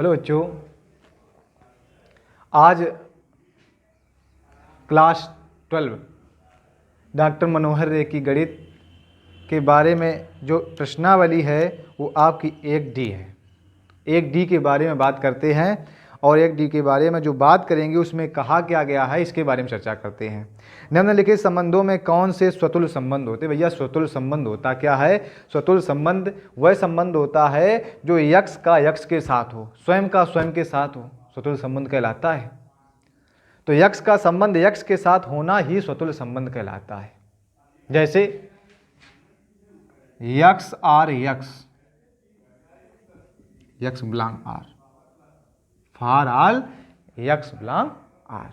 Hello बच्चों, आज class 12 doctor मनोहर रे की गणित के बारे में जो प्रश्नावली है वो आपकी 1D है। 1D के बारे में बात करते हैं और 1D के बारे में जो बात करेंगे उसमें कहा क्या गया है इसके बारे में चर्चा करते हैं। निम्नलिखित संबंधों में कौन से स्वतुल्य संबंध होते हैं? भैया स्वतुल्य संबंध होता क्या है? स्वतुल्य संबंध वह संबंध होता है जो यक्स का यक्स के साथ हो, स्वयं का स्वयं के साथ हो, स्वतुल्य संबंध कहलाता है। तो यक्स का संबंध यक्स के साथ होना ही स्वतुल्य संबंध कहलाता है। जैसे x R x, x belong R, for all x belong R,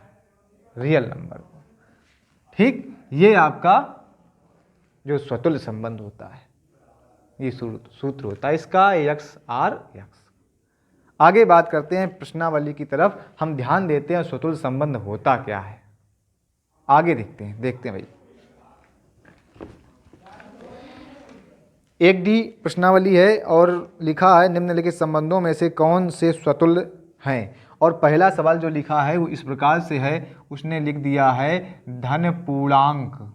real number. ठीक, ये आपका जो स्वतुल्य संबंध होता है, ये सूत्र होता है इसका, यक्स आर यक्स। आगे बात करते हैं प्रश्नावली की तरफ, हम ध्यान देते हैं स्वतुल्य संबंध होता क्या है। आगे देखते हैं भाई। 1D प्रश्नावली है और लिखा है निम्नलिखित संबंधों में से कौन से स्वतुल्य हैं। और पहला सवाल जो लिखा है वो इस प्रकार से है, उसने लिख दिया है धन पूर्णांक,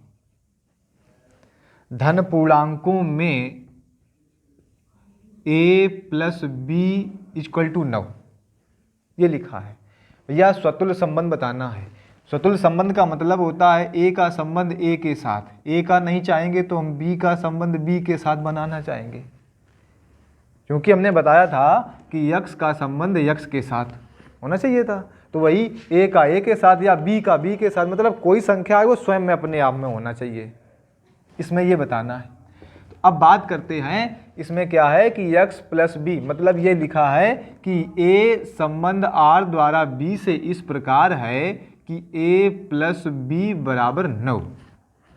धन पूर्णांकों में a plus B equal to 9, ये लिखा है। भैया स्वतुल्य संबंध बताना है। स्वतुल्य संबंध का मतलब होता है a का संबंध a के साथ, a का नहीं चाहेंगे तो हम b का संबंध b के साथ बनाना चाहेंगे, क्योंकि हमने बताया था कि यक्स का संबंध यक्स के साथ होना चाहिए था। तो वही a का a के साथ या b का b के साथ, मतलब कोई संख्या है वो स्वयं में अपने आप में होना चाहिए, इसमें ये बताना है। तो अब बात करते हैं इसमें क्या है कि x प्लस बी, मतलब ये लिखा है कि a संबंध r द्वारा b से इस प्रकार है कि a प्लस बी बराबर 9।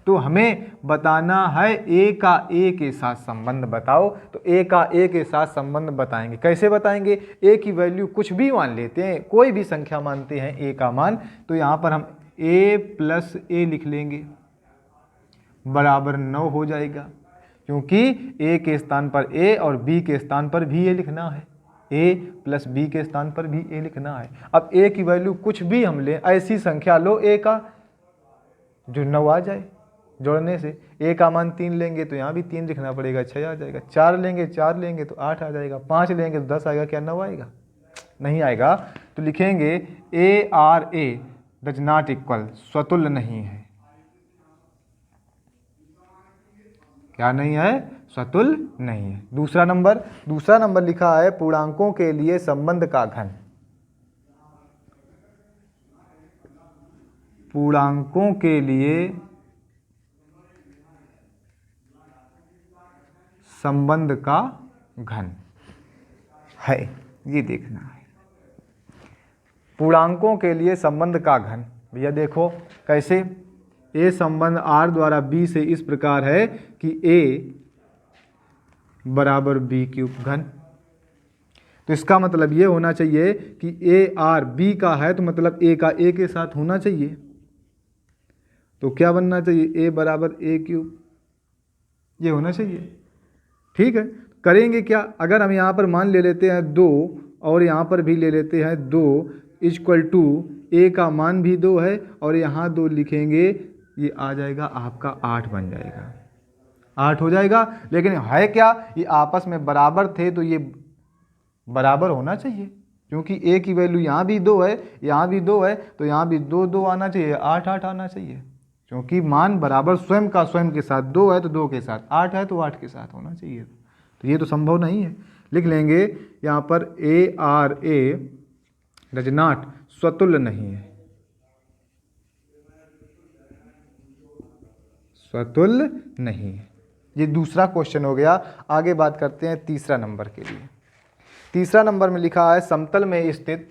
तो हमें बताना है a का a के साथ संबंध बताओ। तो a का a के साथ संबंध बताएंगे, कैसे बताएंगे? a की वैल्यू कुछ भी मान लेते हैं, कोई भी संख्या मानते हैं a का मान, तो यहाँ पर हम a प्लस a लिख लेंगे, बराबर 9 हो जाएगा, क्योंकि a के स्थान पर a और b के स्थान पर भी a लिखना है, a प्लस b के स्थान पर भी a लिखना है। अब a की वैल्यू कुछ भी हम लें, ऐसी संख्या लो a का जो 9 आ जाए, जोड़ने से a का मान 3 लेंगे तो यहाँ भी 3 लिखना पड़ेगा, 6 आ जाएगा। 4 लेंगे तो 8 आ जाएगा। 5 लेंगे तो 10 आएगा। क्या 9 आएगा? नहीं आएगा। तो लिखेंगे a R a does not equal, स्वतुल्य नहीं है। क्या नहीं है? स्वतुल्य नहीं है। दूसरा नंबर लिखा है पूर्णांकों के लिए संबंध का घन। पूर्णांकों के लिए संबंध का घन है, ये देखना है। पूर्णांकों के लिए संबंध का घन, भैया देखो कैसे। a संबंध r द्वारा b से इस प्रकार है कि a बराबर b क्यूब घन। तो इसका मतलब ये होना चाहिए कि a r b का है, तो मतलब a का a के साथ होना चाहिए। तो क्या बनना चाहिए? a बराबर a क्यूब, ये होना चाहिए। ठीक है, करेंगे क्या? अगर हम यहाँ पर मान ले लेते हैं 2 और यहाँ पर भी ले लेते हैं 2 इक्वल टू a का मान भी 2 है और यहाँ 2 लिखेंगे, ये आ जाएगा आपका 8 बन जाएगा, 8 हो जाएगा। लेकिन है क्या, ये आपस में बराबर थे तो ये बराबर होना चाहिए, क्योंकि a की वैल्यू यहाँ भी 2 है, यहाँ भी 2 है, तो यहाँ भी 2 2 आना चाहिए, 8 8 आना चाहिए, क्योंकि मान बराबर स्वयं का स्वयं के साथ 2 है तो 2 के साथ, 8 है तो 8 के साथ होना चाहिए। तो ये तो संभव नहीं है। लिख लेंगे यहाँ पर a R a does not, स्वतुल्य नहीं है, स्वतुल्य नहीं है। ये दूसरा क्वेश्चन हो गया। आगे बात करते हैं तीसरा नंबर के लिए। तीसरा नंबर में लिखा है समतल में स्थित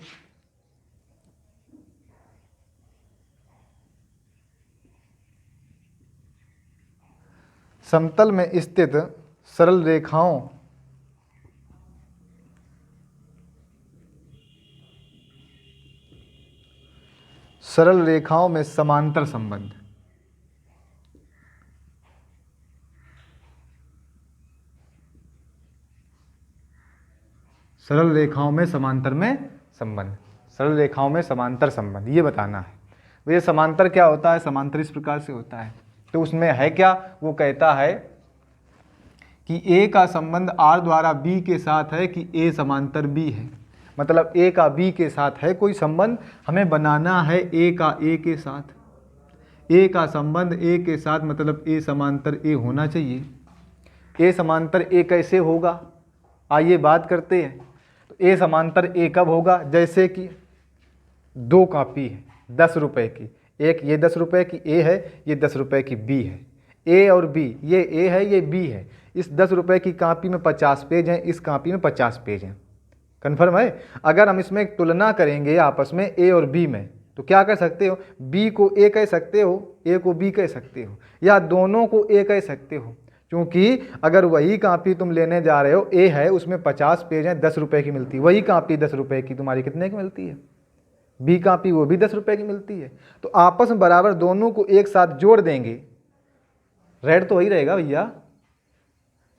सरल रेखाओं में समांतर संबंध। सरल रेखाओं में समांतर में संबंध, सरल रेखाओं में समांतर संबंध, ये बताना है। ये समांतर क्या होता है? समांतर इस प्रकार से होता है। तो उसमें है क्या? वो कहता है कि ए का संबंध आर द्वारा बी के साथ है कि ए समांतर बी है। मतलब ए का बी के साथ है कोई संबंध, हमें बनाना है ए का ए के साथ। ए का संबंध ए के साथ मतलब ए समांतर ए होना चाहिए। ए समांतर ए कैसे होगा? आइए बात करते हैं। तो ए समांतर ए कब होगा? जैसे कि दो कॉपी है 10 रुपए की, एक ये 10 रुपए की ए है, ये 10 रुपए की बी है। ए और बी, ये ए है ये बी है। इस 10 रुपए की कॉपी में 50 पेज हैं, इस कॉपी में 50 पेज हैं। कन्फर्म है? अगर हम इसमें तुलना करेंगे आपस में ए और बी में, तो क्या कह सकते हो? बी को ए कह सकते हो, ए को बी कह सकते हो, या दोनों को ए कह सकते हो। क्योंकि अगर वही कॉपी तुम लेने जा रहे हो, ए है उसमें 50 पेज हैं, 10 रुपए की मिलती है। वही कॉपी 10 रुपए की तुम्हारी कितने की मिलती है? बी कॉपी वो भी 10 रुपए की मिलती है। तो आपस में बराबर दोनों को एक साथ जोड़ देंगे, रेट तो वही रहेगा भैया।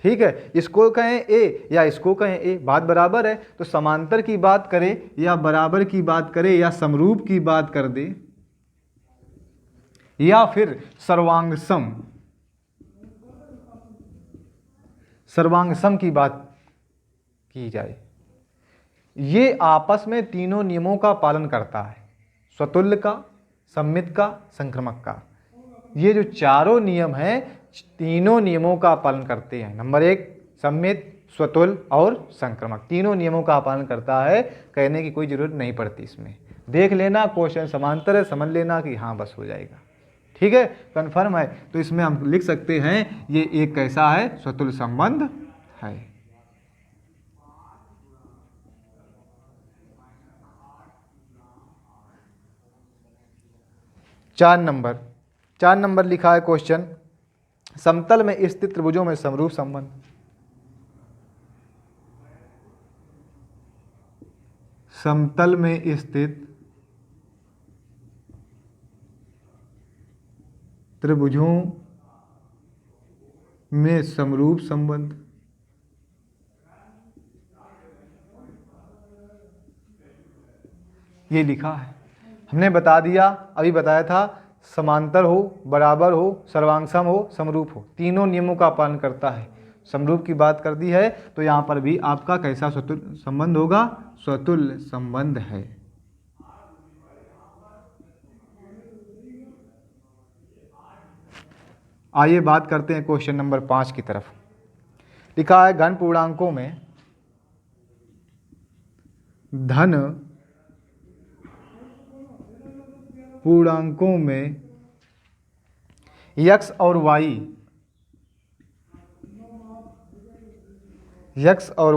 ठीक है, इसको कहें ए या इसको कहें ए, बात बराबर है। तो समांतर की बात करें या बराबर की बात करें या समरूप की बात कर दे या फिर सर्वांगसम, सर्वांगसम की बात की जाए, ये आपस में तीनों नियमों का पालन करता है। स्वतुल्य का, सममित का, संक्रमक का। ये जो चारों नियम हैं, तीनों नियमों का पालन करते हैं। नंबर 1 सममित, स्वतुल्य और संक्रमक, तीनों नियमों का पालन करता है। कहने की कोई ज़रूरत नहीं पड़ती इसमें। देख लेना क्वेश्चन समांतर है, समझ लेना कि हाँ बस हो जाएगा। ठीक है, कन्फर्म है। तो इसमें हम लिख सकते हैं ये एक कैसा है? स्वतुल्य संबंध है। चार नंबर लिखा है क्वेश्चन, समतल में स्थित त्रिभुजों में समरूप संबंध। समतल में स्थित त्रिभुजों में समरूप संबंध। ये लिखा है, हमने बता दिया, अभी बताया था, समांतर हो, बराबर हो, सर्वांगसम हो, समरूप हो, तीनों नियमों का पालन करता है। समरूप की बात कर दी है तो यहाँ पर भी आपका कैसा स्वतुल्य संबंध होगा? स्वतुल्य संबंध है। आइए बात करते हैं क्वेश्चन नंबर 5 की तरफ। लिखा है घन पूर्णांकों में धन पूर्णांकों में x और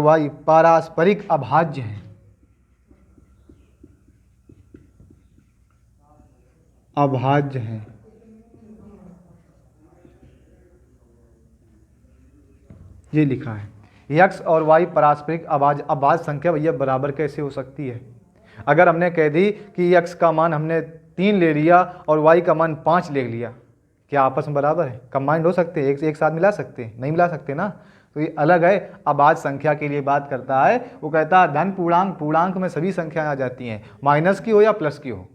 y पारस्परिक अभाज्य हैं। अभाज्य हैं। ये लिखा है x और y पारस्परिक अभाज्य संख्या भैया बराबर कैसे हो सकती है? अगर हमने कह दी कि x का मान हमने 3 ले लिया और y का मान 5 ले लिया, क्या आपस में बराबर है? कंबाइंड हो सकते हैं? एक साथ मिला सकते हैं? नहीं मिला सकते ना। तो ये अलग है, अभाज्य संख्या के लिए बात करता है। वो कहता है धन पूर्णांक में सभी संख्याएं आ जाती हैं, माइनस की हो या प्लस की हो,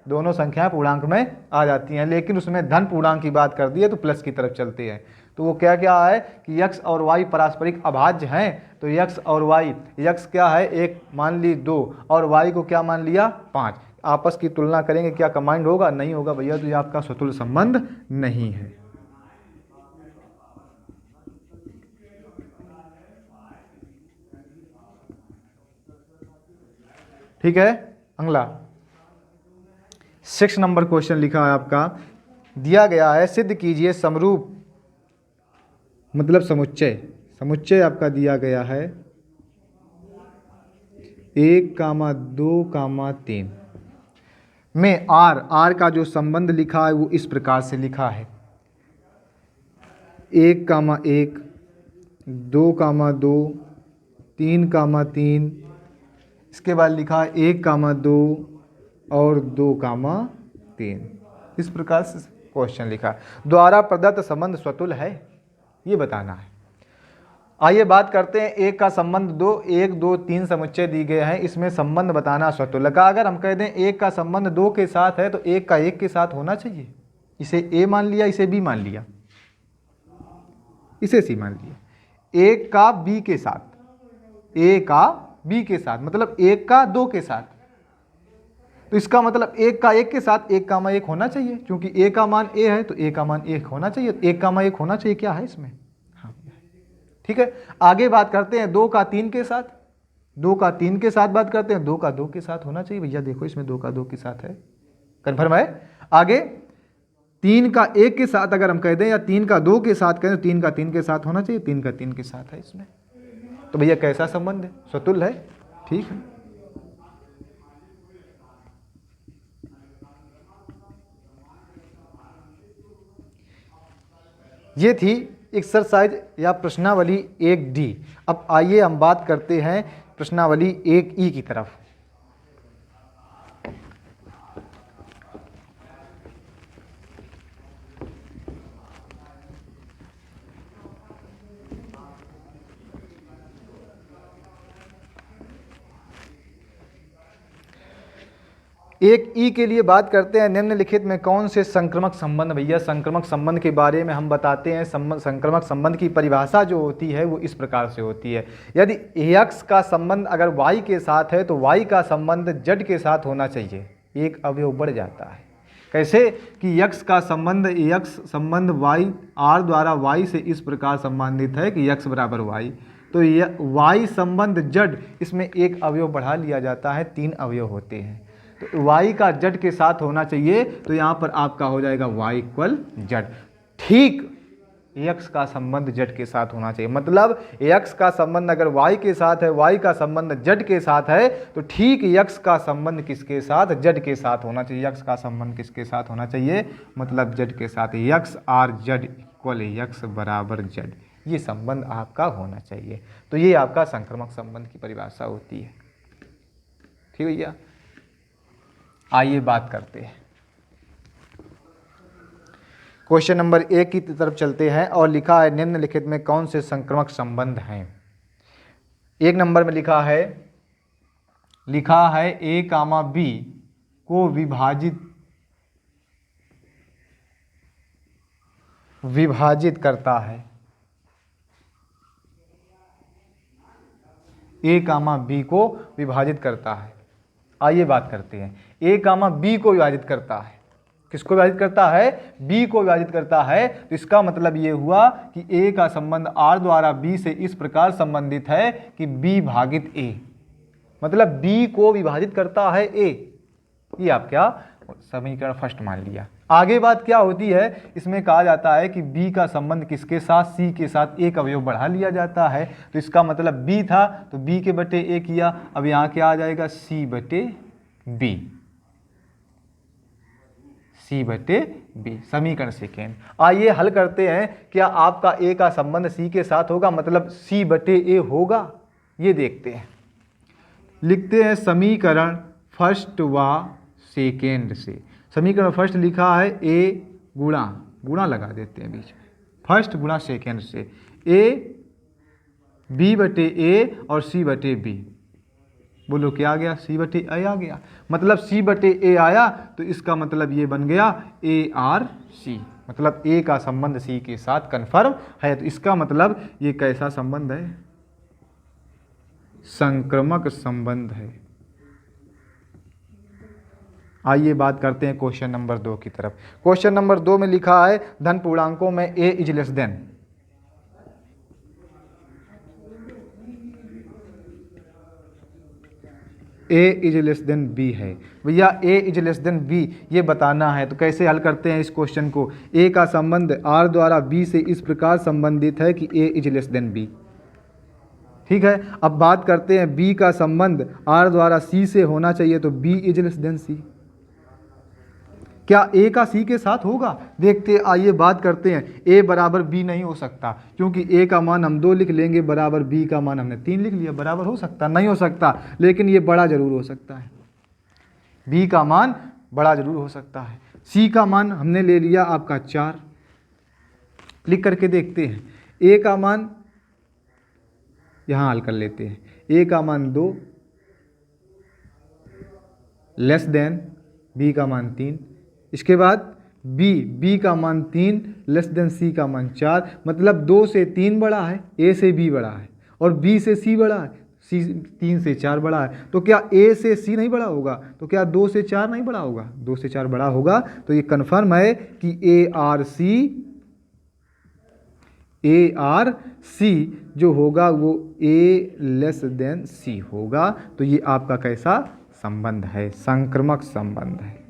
दोनों संख्याएं पूर्णांक में आ जाती हैं। लेकिन उसमें धन पूर्णांक की बात कर दी है तो प्लस की तरफ चलते हैं। तो वो क्या क्या है कि x और y पारस्परिक अभाज्य हैं। तो x और y, x क्या है? 1 मान ली 2 और y को क्या मान लिया? 5। आपस की तुलना करेंगे, क्या कंबाइंड होगा? नहीं होगा भैया। तो ये आपका स्वतुल्य संबंध नहीं है। ठीक है, अगला 6 नंबर क्वेश्चन लिखा है आपका, दिया गया है सिद्ध कीजिए समरूप मतलब समुच्चय आपका दिया गया है 1, 2, 3 में आर का जो संबंध लिखा है वो इस प्रकार से लिखा है 1, 1, 2, 2, 3, 3, इसके बाद लिखा है 1, 2 और 2, 3। इस प्रकार से क्वेश्चन लिखा, द्वारा प्रदत्त संबंध स्वतुल्य है, ये बताना है। आइए बात करते हैं एक का संबंध दो, 1 2 3 समुच्चय दी गए हैं, इसमें संबंध बताना स्वतुल्य का। अगर हम कह दें एक का संबंध 2 के साथ है तो एक का 1 के साथ होना चाहिए। इसे ए मान लिया, इसे बी मान लिया, इसे सी मान लिया। एक का बी के साथ, ए का बी के साथ मतलब एक का 2 के साथ, तो इसका मतलब एक का 1 के साथ 1 का मान 1 होना चाहिए, क्योंकि ए का मान ए है तो ए का मान 1 होना चाहिए, 1 का मान 1 होना चाहिए। क्या है इसमें? हाँ, ठीक है। आगे बात करते हैं 2 का 3 के साथ, 2 का 3 के साथ बात करते हैं, 2 का 2 के साथ होना चाहिए। भैया देखो इसमें 2 का 2 के साथ है, कन्फर्म है। आगे 3 का 1 के साथ अगर हम कह दें या 3 का 2 के साथ कहें तो 3 का 3 के साथ होना चाहिए, 3 का 3 के साथ है इसमें। तो भैया कैसा संबंध है? स्वतुल्य है, ठीक है। ये थी एक्सरसाइज या प्रश्नावली 1D। अब आइए हम बात करते हैं प्रश्नावली 1E की तरफ। एक ई के लिए बात करते हैं, निम्नलिखित में कौन से संक्रामक संबंध, भैया संक्रामक संबंध के बारे में हम बताते हैं। संक्रामक संबंध की परिभाषा जो होती है वो इस प्रकार से होती है। यदि x का संबंध अगर y के साथ है तो y का संबंध z के साथ होना चाहिए, एक अवयव बढ़ जाता है। कैसे कि x का संबंध x संबंध y r द्वारा y से इस प्रकार संबंधित है कि x बराबर y, तो y संबंध z, इसमें एक अवयव बढ़ा लिया जाता है, 3 अवयव होते हैं। तो y का z के साथ होना चाहिए, तो यहाँ पर आपका हो जाएगा y इक्वल z। ठीक x का संबंध z के साथ होना चाहिए, मतलब x का संबंध अगर y के साथ है, y का संबंध z के साथ है, तो ठीक x का संबंध किसके साथ? z के साथ होना चाहिए। x का संबंध किसके साथ होना चाहिए? मतलब z के साथ। x R z equal x बराबर z, ये संबंध आपका होना चाहिए। तो ये आपका संक्रामक संबंध की परिभाषा होती है। ठीक भैया, आइए बात करते हैं क्वेश्चन नंबर 1 की तरफ चलते हैं और लिखा है निम्नलिखित में कौन से संक्रामक संबंध हैं। 1 नंबर में लिखा है a कामा b को विभाजित करता है। a कामा b को विभाजित करता है। आइए बात करते हैं, a कामा b को विभाजित करता है। किसको विभाजित करता है? b को विभाजित करता है। तो इसका मतलब ये हुआ कि a का संबंध r द्वारा b से इस प्रकार संबंधित है कि b भागित a, मतलब b को विभाजित करता है a। ये आप क्या समीकरण फर्स्ट मान लिया। आगे बात क्या होती है, इसमें कहा जाता है कि b का संबंध किसके साथ? c के साथ, एक अवयव बढ़ा लिया जाता है। तो इसका मतलब b था तो b के बटे a किया, अब यहाँ क्या आ जाएगा? c बटे b, c बटे b, समीकरण सेकेंड। आइए हल करते हैं, क्या आपका a का संबंध c के साथ होगा, मतलब c बटे a होगा? ये देखते हैं। लिखते हैं समीकरण फर्स्ट व सेकेंड से। समीकरण फर्स्ट लिखा है a गुणा लगा देते हैं बीच में, फर्स्ट गुणा सेकेंड से, a b बटे a और c बटे b। बोलो क्या आ गया? c बटे a आ गया, मतलब c बटे a आया तो इसका मतलब ये बन गया a r c, मतलब a का संबंध c के साथ कन्फर्म है। तो इसका मतलब ये कैसा संबंध है? संक्रामक संबंध है। आइए बात करते हैं क्वेश्चन नंबर 2 की तरफ। क्वेश्चन नंबर 2 में लिखा है धन पूर्णांकों में a is less than, a is less than b है। भैया a is less than b ये बताना है, तो कैसे हल करते हैं इस क्वेश्चन को? a का संबंध r द्वारा b से इस प्रकार संबंधित है कि a is less than b। ठीक है, अब बात करते हैं b का संबंध r द्वारा c से होना चाहिए, तो b is less than c। क्या a का c के साथ होगा? देखते आइए बात करते हैं। a बराबर b नहीं हो सकता, क्योंकि a का मान हम 2 लिख लेंगे, बराबर b का मान हमने 3 लिख लिया। बराबर हो सकता? नहीं हो सकता, लेकिन ये बड़ा जरूर हो सकता है। b का मान बड़ा जरूर हो सकता है। c का मान हमने ले लिया आपका 4, क्लिक करके देखते हैं। a का मान यहाँ हल कर लेते हैं। ए का मान 2 लेस देन बी का मान 3, इसके बाद बी का मान 3 लेस देन सी का मान 4, मतलब 2 से 3 बड़ा है, ए से बी बड़ा है, और बी से सी बड़ा है, सी 3 से 4 बड़ा है। तो क्या ए से सी नहीं बड़ा होगा? तो क्या 2 से 4 नहीं बड़ा होगा? 2 से 4 बड़ा होगा। तो ये कन्फर्म है कि ए आर सी जो होगा वो ए लेस देन सी होगा। तो ये आपका कैसा संबंध है? संक्रामक संबंध है।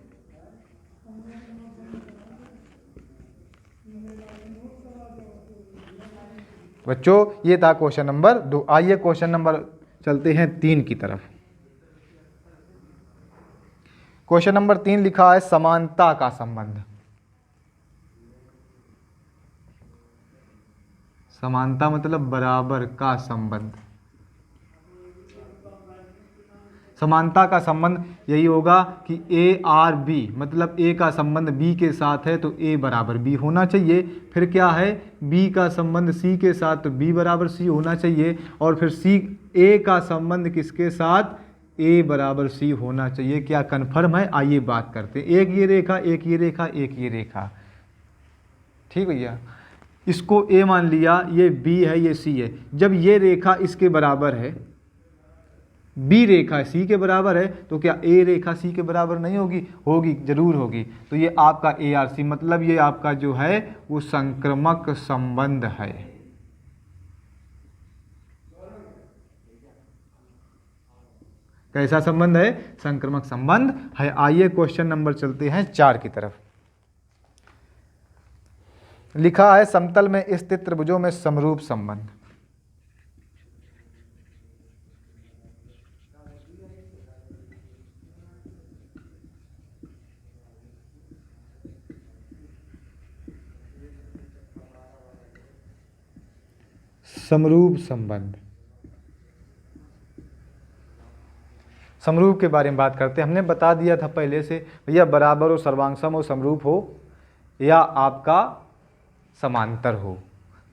बच्चों ये था क्वेश्चन नंबर 2। आइए क्वेश्चन नंबर चलते हैं 3 की तरफ। क्वेश्चन नंबर 3 लिखा है समानता का संबंध। समानता मतलब बराबर का संबंध। समानता का संबंध यही होगा कि ए आर बी, मतलब ए का संबंध बी के साथ है तो ए बराबर बी होना चाहिए। फिर क्या है, बी का संबंध सी के साथ तो बी बराबर सी होना चाहिए। और फिर ए का संबंध किसके साथ? ए बराबर सी होना चाहिए। क्या कन्फर्म है? आइए बात करते हैं। एक ये रेखा, एक ये रेखा, एक ये रेखा, ठीक भैया। इसको ए मान लिया, ये बी है, ये सी है। जब ये रेखा इसके बराबर है, बी रेखा सी के बराबर है, तो क्या ए रेखा सी के बराबर नहीं होगी? होगी, जरूर होगी। तो ये आपका ए आर सी, मतलब ये आपका जो है वो संक्रामक संबंध है। कैसा संबंध है? संक्रामक संबंध है। आइए क्वेश्चन नंबर चलते हैं 4 की तरफ। लिखा है समतल में स्थित त्रिभुजों में समरूप संबंध। समरूप संबंध, समरूप के बारे में बात करते हैं। हमने बता दिया था पहले से भैया, बराबर हो, सर्वांगसम हो, समरूप हो, या आपका समांतर हो,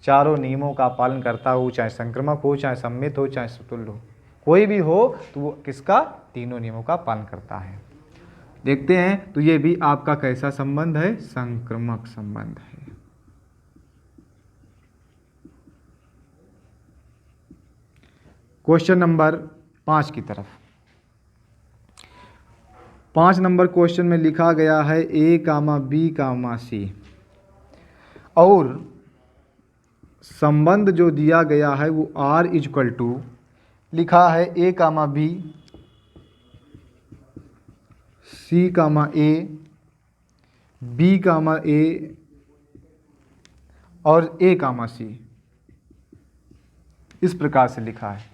चारों नियमों का पालन करता हो, चाहे संक्रामक हो, चाहे सममित हो, चाहे समतुल्य हो, कोई भी हो तो वो किसका? तीनों नियमों का पालन करता है। देखते हैं तो ये भी आपका कैसा संबंध है? संक्रामक संबंध है। क्वेश्चन नंबर 5 की तरफ। 5 नंबर क्वेश्चन में लिखा गया है ए कामा बी कामा सी, और संबंध जो दिया गया है वो आर इजक्वल टू लिखा है ए कामा बी, सी कामा ए, बी कामा ए और ए कामा सी, इस प्रकार से लिखा है।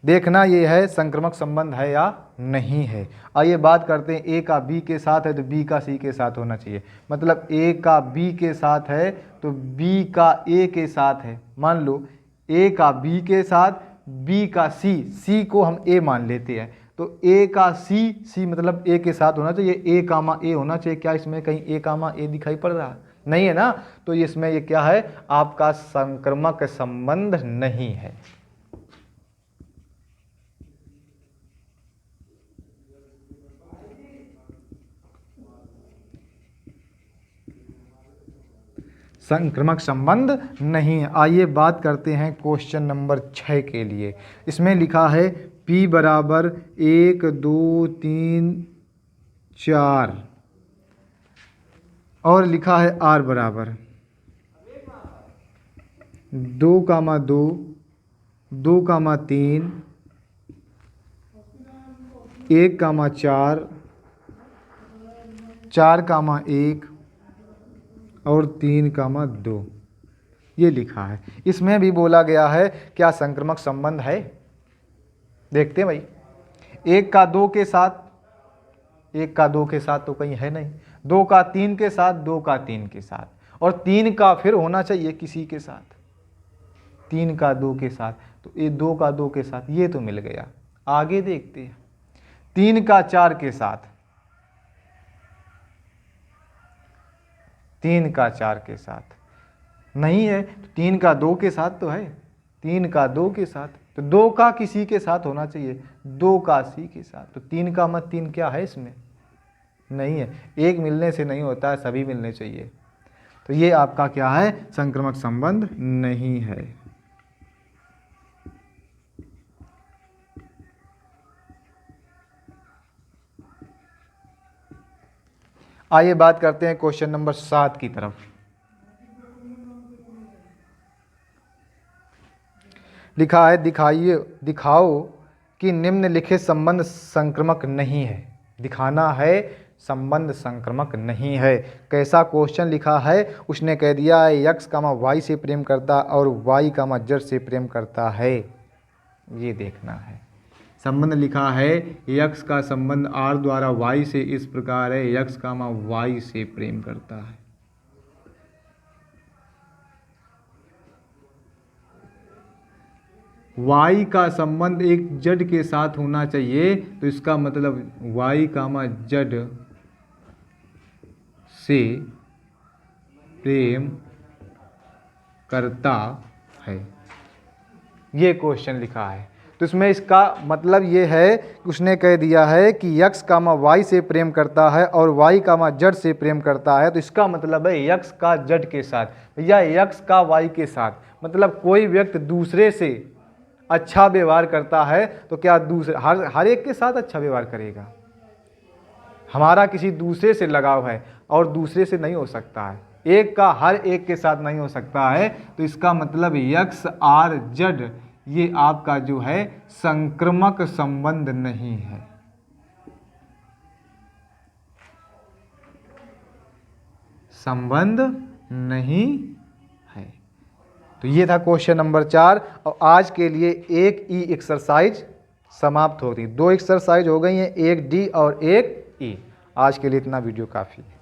देखना ये है संक्रामक संबंध है या नहीं है। आइए बात करते हैं। ए का बी के साथ है तो बी का सी के साथ होना चाहिए, मतलब ए का बी के साथ है तो बी का ए के साथ है। मान लो ए का बी के साथ, बी का सी, सी को हम ए मान लेते हैं, तो ए का सी, सी मतलब ए के साथ होना चाहिए, ए कामा ए होना चाहिए। क्या इसमें कहीं ए कामा ए दिखाई पड़ रहा? नहीं है ना। तो इसमें ये क्या है? आपका संक्रामक संबंध नहीं है। संक्रामक संबंध नहीं है। आइए बात करते हैं क्वेश्चन नंबर 6 के लिए। इसमें लिखा है P बराबर 1 2 3 4 और लिखा है R बराबर 2 कामा 2 2 कामा 3 1 कामा 4 4 कामा 1 और 3 कामा 2, ये लिखा है। इसमें भी बोला गया है क्या संक्रामक संबंध है? देखते हैं भाई। 1 का 2 के साथ, 1 का 2 के साथ तो कहीं है नहीं, 2 का 3 के साथ, 2 का 3 के साथ, और 3 का फिर होना चाहिए किसी के साथ, 3 का 2 के साथ, तो ये 2 का 2 के साथ, ये तो मिल गया। आगे देखते हैं। 3 का 4 के साथ, 3 का 4 के साथ नहीं है, तो 3 का 2 के साथ तो है, 3 का 2 के साथ, तो 2 का किसी के साथ होना चाहिए, 2 का सी के साथ, तो 3 का मत 3 क्या है इसमें? नहीं है। एक मिलने से नहीं होता है, सभी मिलने चाहिए। तो ये आपका क्या है? संक्रमक संबंध नहीं है। आइए बात करते हैं क्वेश्चन नंबर 7 की तरफ। लिखा है दिखाओ कि निम्नलिखित संबंध संक्रामक नहीं है। दिखाना है संबंध संक्रामक नहीं है। कैसा क्वेश्चन लिखा है? उसने कह दिया है x, y से प्रेम करता और y, z से प्रेम करता है। ये देखना है। संबंध लिखा है x का संबंध r द्वारा y से इस प्रकार है, x, y से प्रेम करता है। y का संबंध एक z के साथ होना चाहिए, तो इसका मतलब y, z से प्रेम करता है। ये क्वेश्चन लिखा है, तो इसमें इसका मतलब ये है कि उसने कह दिया है कि x, y से प्रेम करता है और y, z से प्रेम करता है, तो इसका मतलब है x का z के साथ या x का y के साथ। मतलब कोई व्यक्ति दूसरे से अच्छा व्यवहार करता है तो क्या दूसरे हर एक के साथ अच्छा व्यवहार करेगा? हमारा किसी दूसरे से लगाव है और दूसरे से नहीं हो सकता है, एक का हर एक के साथ नहीं हो सकता है, तो इसका मतलब x, r, z ये आपका जो है संक्रामक संबंध नहीं है। संबंध नहीं है। तो ये था क्वेश्चन नंबर 4 और आज के लिए एक ई एक्सरसाइज समाप्त हो गई। 2 एक्सरसाइज हो गई हैं, एक डी और एक ई। आज के लिए इतना वीडियो काफ़ी है।